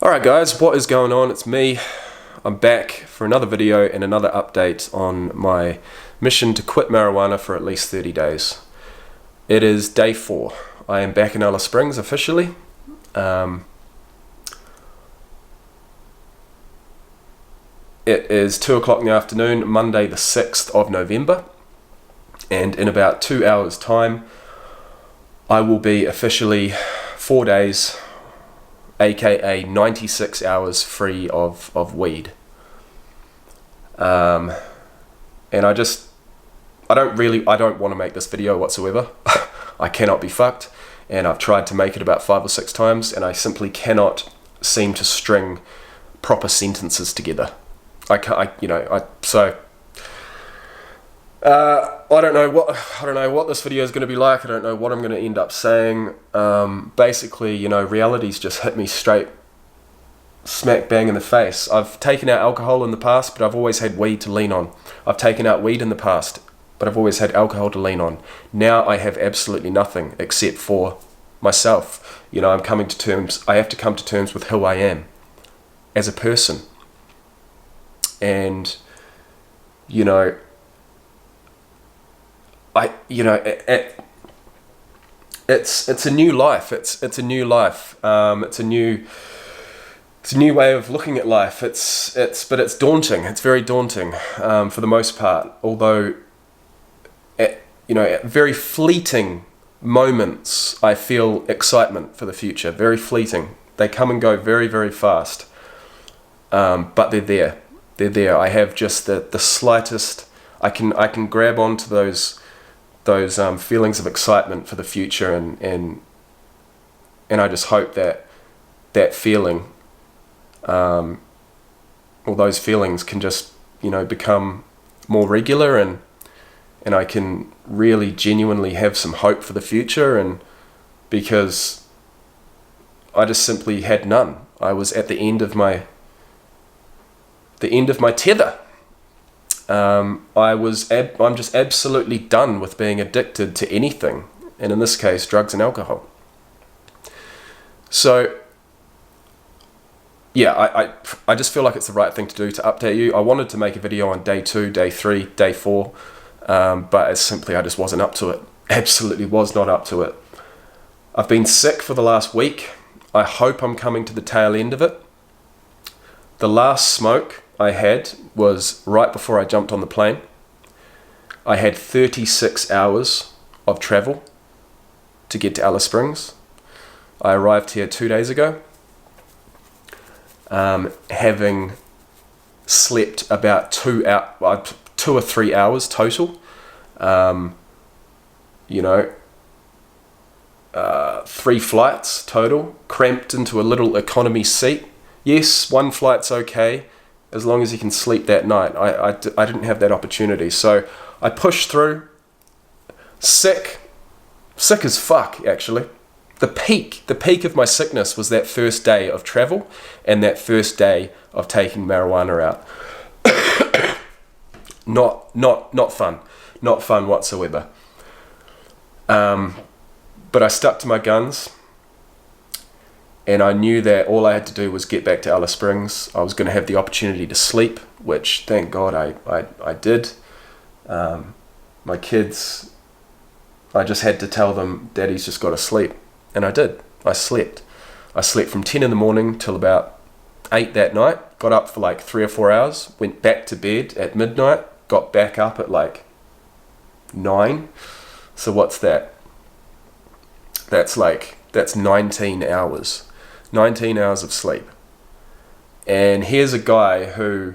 Alright guys, what is going on? It's me. I'm back for another video and another update on my mission to quit marijuana for at least 30 days. It is day 4. I am back in Alice Springs officially. It is 2 o'clock in the afternoon, Monday the 6th of November, and in about 2 hours time I will be officially 4 days, aka 96 hours free of weed. And I don't want to make this video whatsoever. I cannot be fucked, and I've tried to make it about 5 or 6 times and I simply cannot seem to string proper sentences together. I don't know what this video is going to be like. I don't know what I'm going to end up saying. Basically, reality's just hit me straight smack bang in the face. I've taken out alcohol in the past, but I've always had weed to lean on. I've taken out weed in the past, but I've always had alcohol to lean on. Now I have absolutely nothing except for myself. I have to come to terms with who I am as a person. And it's a new life. It's a new life. It's a new way of looking at life. But it's daunting. It's very daunting for the most part. Although, at very fleeting moments, I feel excitement for the future. Very fleeting. They come and go very, very fast. But they're there. They're there. I have just the slightest. I can grab onto those feelings of excitement for the future, and I just hope that feeling, or those feelings, can just become more regular, and I can really genuinely have some hope for the future, and because I just simply had none. I was at the end of my tether. I'm just absolutely done with being addicted to anything, and in this case, drugs and alcohol. So, yeah, I just feel like it's the right thing to do to update you. I wanted to make a video on day 2, day 3, day 4, but it's simply I just wasn't up to it. Absolutely was not up to it. I've been sick for the last week. I hope I'm coming to the tail end of it. The last smoke I had was right before I jumped on the plane. I had 36 hours of travel to get to Alice Springs. I arrived here 2 days ago, having slept about 2 or 3 hours total. 3 flights total, cramped into a little economy seat. Yes, 1 flight's okay, as long as you can sleep that night. I didn't have that opportunity, so I pushed through. Sick as fuck, actually. The peak of my sickness was that first day of travel and that first day of taking marijuana out. Not fun whatsoever. But I stuck to my guns. And I knew that all I had to do was get back to Alice Springs. I was going to have the opportunity to sleep, which thank God I did. My kids, I just had to tell them, Daddy's just got to sleep. And I did. I slept. I slept from 10 in the morning till about 8 that night. Got up for like 3 or 4 hours. Went back to bed at midnight. Got back up at like 9. So what's that? That's 19 hours. 19 hours of sleep. And here's a guy who,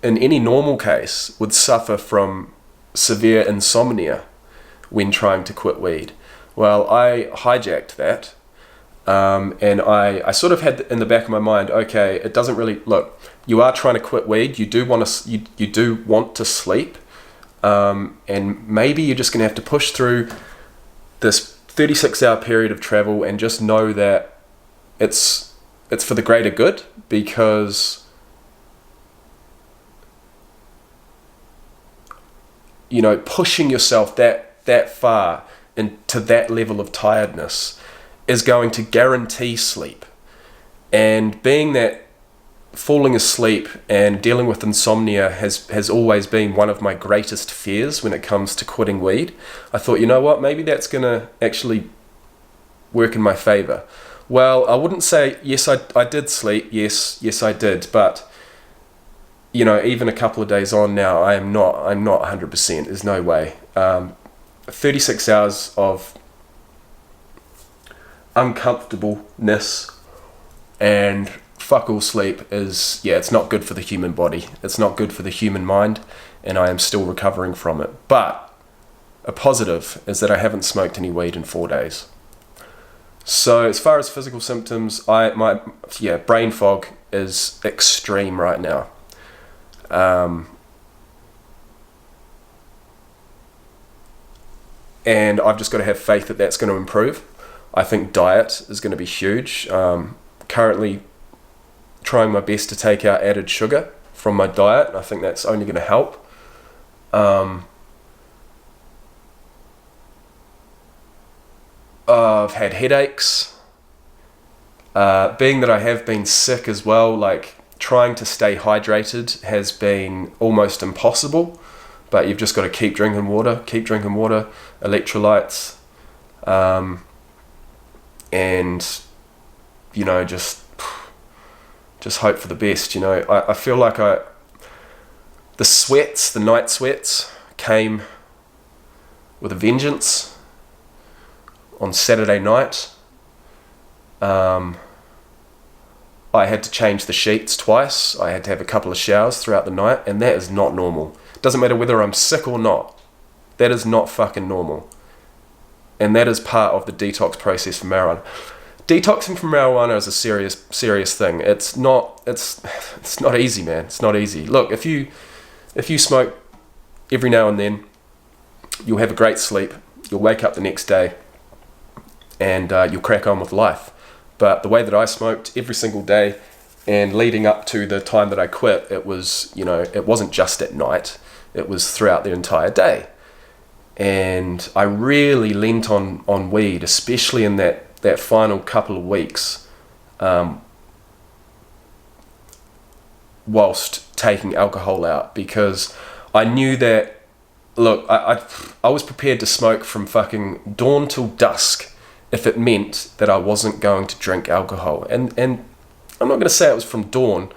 in any normal case, would suffer from severe insomnia when trying to quit weed. Well, I hijacked that, and I sort of had in the back of my mind, okay, it doesn't really, look, you are trying to quit weed, you do want to sleep, and maybe you're just going to have to push through this 36-hour period of travel and just know that it's for the greater good, because pushing yourself that far into that level of tiredness is going to guarantee sleep. And being that falling asleep and dealing with insomnia has always been one of my greatest fears when it comes to quitting weed, I thought, you know what, maybe that's going to actually work in my favor. Well, I wouldn't say, yes, I did sleep. Yes, I did. But, you know, even a couple of days on now, I'm not 100%. There's no way. 36 hours of uncomfortableness and fuck all sleep is, it's not good for the human body. It's not good for the human mind, and I am still recovering from it. But a positive is that I haven't smoked any weed in 4 days. So as far as physical symptoms, brain fog is extreme right now. And I've just got to have faith that that's going to improve. I think diet is going to be huge. Currently trying my best to take out added sugar from my diet. I think that's only going to help. I've had headaches. Being that I have been sick as well, like trying to stay hydrated has been almost impossible. But you've just got to keep drinking water, electrolytes, and, you know, just hope for the best. You know, I feel like the night sweats came with a vengeance on Saturday night. I had to change the sheets twice. I had to have a couple of showers throughout the night, and that is not normal. Doesn't matter whether I'm sick or not. That is not fucking normal. And that is part of the detox process for marijuana. Detoxing from marijuana is a serious thing. It's not easy, man. It's not easy. Look, if you smoke every now and then, you'll have a great sleep. You'll wake up the next day and you'll crack on with life. But the way that I smoked every single day and leading up to the time that I quit, it was, you know, it wasn't just at night. It was throughout the entire day. And I really leant on weed, especially in that final couple of weeks, whilst taking alcohol out, because I knew that, look, I was prepared to smoke from fucking dawn till dusk if it meant that I wasn't going to drink alcohol. And I'm not going to say it was from dawn,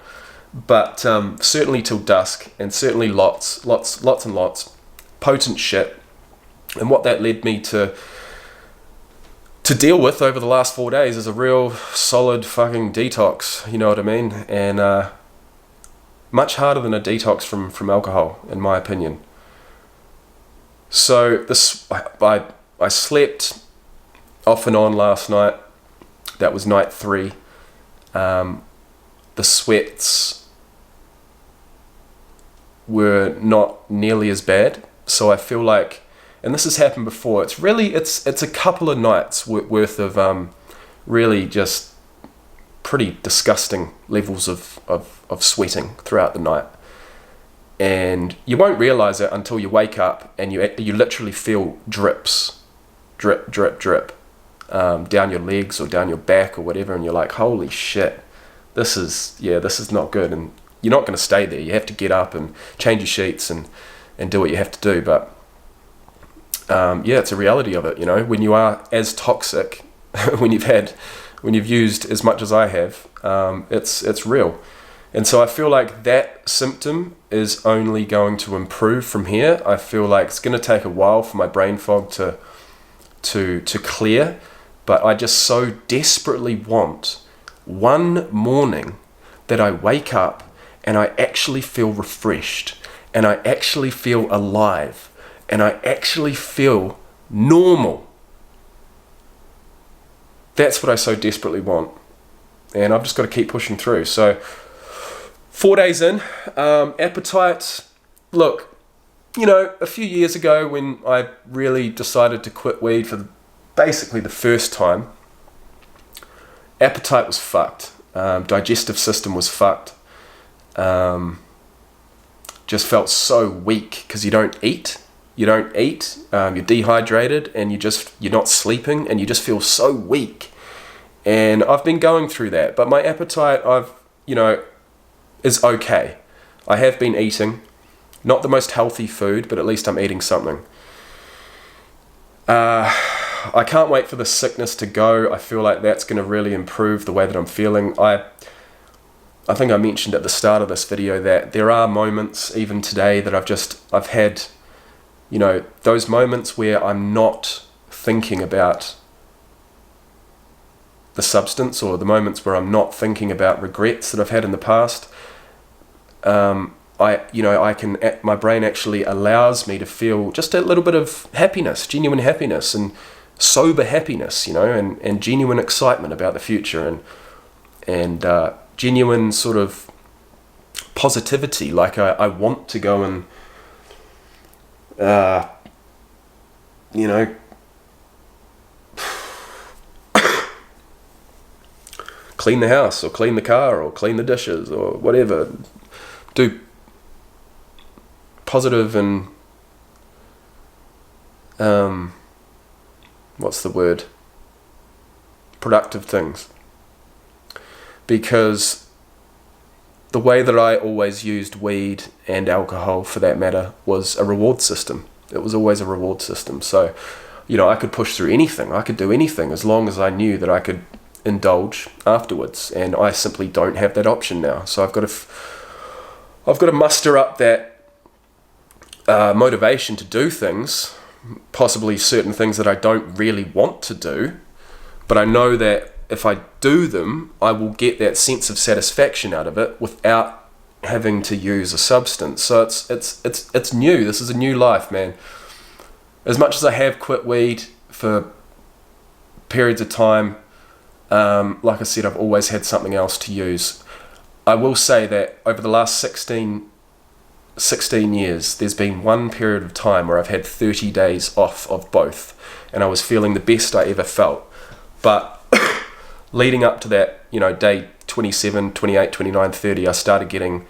but certainly till dusk, and certainly lots and lots, potent shit. And what that led me to deal with over the last 4 days is a real solid fucking detox, you know what I mean? And much harder than a detox from alcohol, in my opinion. So I slept off and on last night. That was night 3. The sweats were not nearly as bad. So I feel like, and this has happened before, it's a couple of nights worth of really just pretty disgusting levels of sweating throughout the night. And you won't realize it until you wake up and you literally feel drips, drip, down your legs or down your back or whatever, and you're like, holy shit, this is not good. And you're not going to stay there. You have to get up and change your sheets and do what you have to do. But it's a reality of it, you know. When you are as toxic, when you've used as much as I have, it's real. And so I feel like that symptom is only going to improve from here. I feel like it's going to take a while for my brain fog to clear, but I just so desperately want one morning that I wake up and I actually feel refreshed, and I actually feel alive, and I actually feel normal. That's what I so desperately want, and I've just got to keep pushing through. So 4 days in, appetite, look, you know, a few years ago when I really decided to quit weed for basically the first time, appetite was fucked. Digestive system was fucked. Just felt so weak because you don't eat. You're dehydrated, and you're not sleeping, and you just feel so weak. And I've been going through that, but my appetite, is okay. I have been eating, not the most healthy food, but at least I'm eating something. I can't wait for the sickness to go. I feel like that's going to really improve the way that I'm feeling. I think I mentioned at the start of this video that there are moments, even today, that I've had, those moments where I'm not thinking about the substance, or the moments where I'm not thinking about regrets that I've had in the past. My brain actually allows me to feel just a little bit of happiness, genuine happiness, and sober happiness, and genuine excitement about the future, and genuine sort of positivity. Like I want to go and, clean the house, or clean the car, or clean the dishes, or whatever. Do positive and productive things, because the way that I always used weed and alcohol, for that matter, was a reward system. It was always a reward system. So I could push through anything, I could do anything, as long as I knew that I could indulge afterwards, and I simply don't have that option now. So I've got to muster up that motivation to do things, possibly certain things that I don't really want to do, but I know that if I do them, I will get that sense of satisfaction out of it without having to use a substance. So it's new. This is a new life, man. As much as I have quit weed for periods of time, like I said, I've always had something else to use. I will say that over the last 16 years, there's been one period of time where I've had 30 days off of both, and I was feeling the best I ever felt. But leading up to that, day 27, 28, 29, 30, I started getting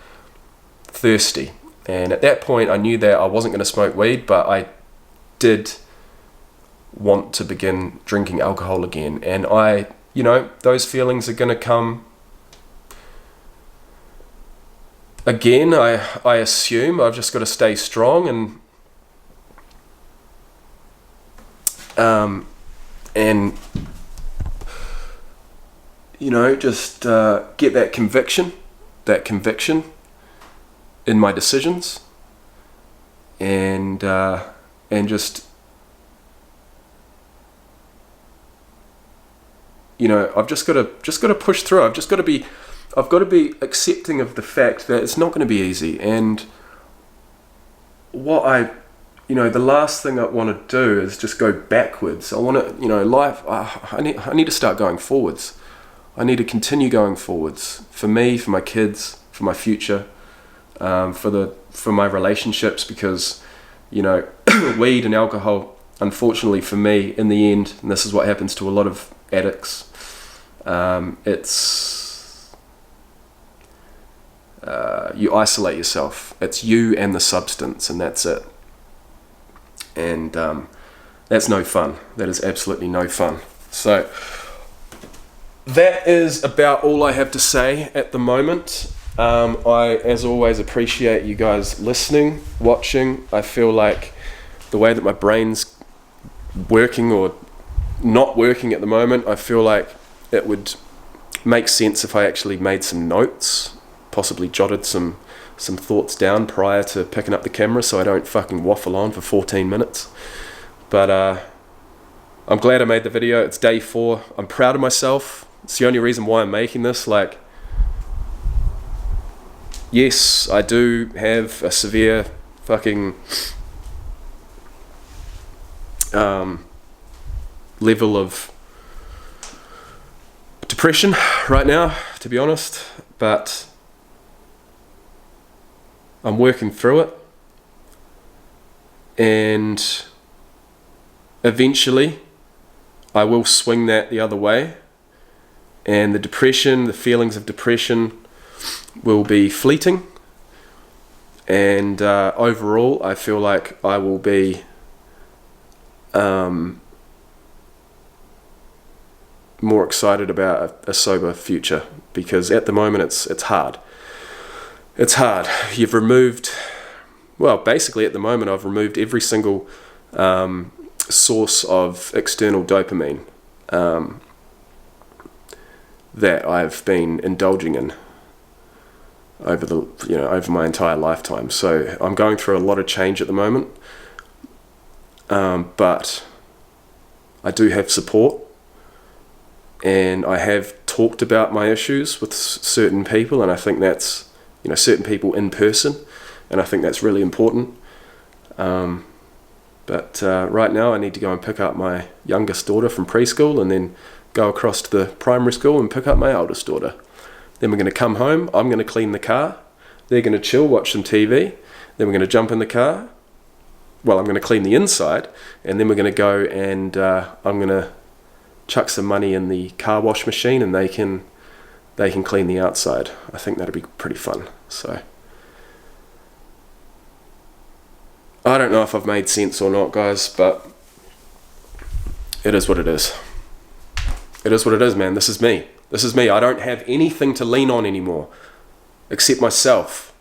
thirsty. And at that point, I knew that I wasn't going to smoke weed, but I did want to begin drinking alcohol again. And those feelings are going to come again. I assume I've just got to stay strong and just get that conviction in my decisions, and just I've just got to push through. I've got to be accepting of the fact that it's not going to be easy. And the last thing I want to do is just go backwards. I want to, life. I need to start going forwards. I need to continue going forwards, for me, for my kids, for my future, for my relationships, because weed and alcohol, unfortunately for me, in the end, and this is what happens to a lot of addicts, it's you isolate yourself. It's you and the substance, and that's it. And that's no fun. That is absolutely no fun. So that is about all I have to say at the moment. I, as always, appreciate you guys listening, watching. I feel like the way that my brain's working or not working at the moment, I feel like it would make sense if I actually made some notes, possibly jotted some thoughts down prior to picking up the camera, so I don't fucking waffle on for 14 minutes. But I'm glad I made the video. It's day 4. I'm proud of myself. It's the only reason why I'm making this. Like, yes, I do have a severe fucking level of depression right now, to be honest, but I'm working through it, and eventually I will swing that the other way, and the feelings of depression will be fleeting, and overall I feel like I will be more excited about a sober future, because at the moment it's hard. It's hard. You've removed, well, basically at the moment I've removed every single source of external dopamine that I've been indulging in over my entire lifetime. So I'm going through a lot of change at the moment, but I do have support, and I have talked about my issues with certain people, and I think that's, certain people in person, and I think that's really important. But right now I need to go and pick up my youngest daughter from preschool, and then go across to the primary school and pick up my eldest daughter. Then we're going to come home, I'm going to clean the car, they're going to chill, watch some TV, then we're going to jump in the car, well, I'm going to clean the inside, and then we're going to go and I'm going to chuck some money in the car wash machine, and they can clean the outside. I think that'll be pretty fun. So I don't know if I've made sense or not, guys, but it is what it is. It is what it is, man. This is me. This is me. I don't have anything to lean on anymore except myself.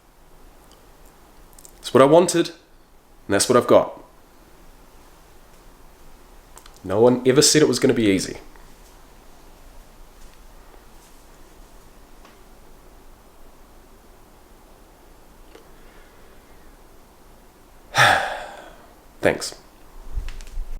It's what I wanted, and that's what I've got. No one ever said it was going to be easy. Thanks.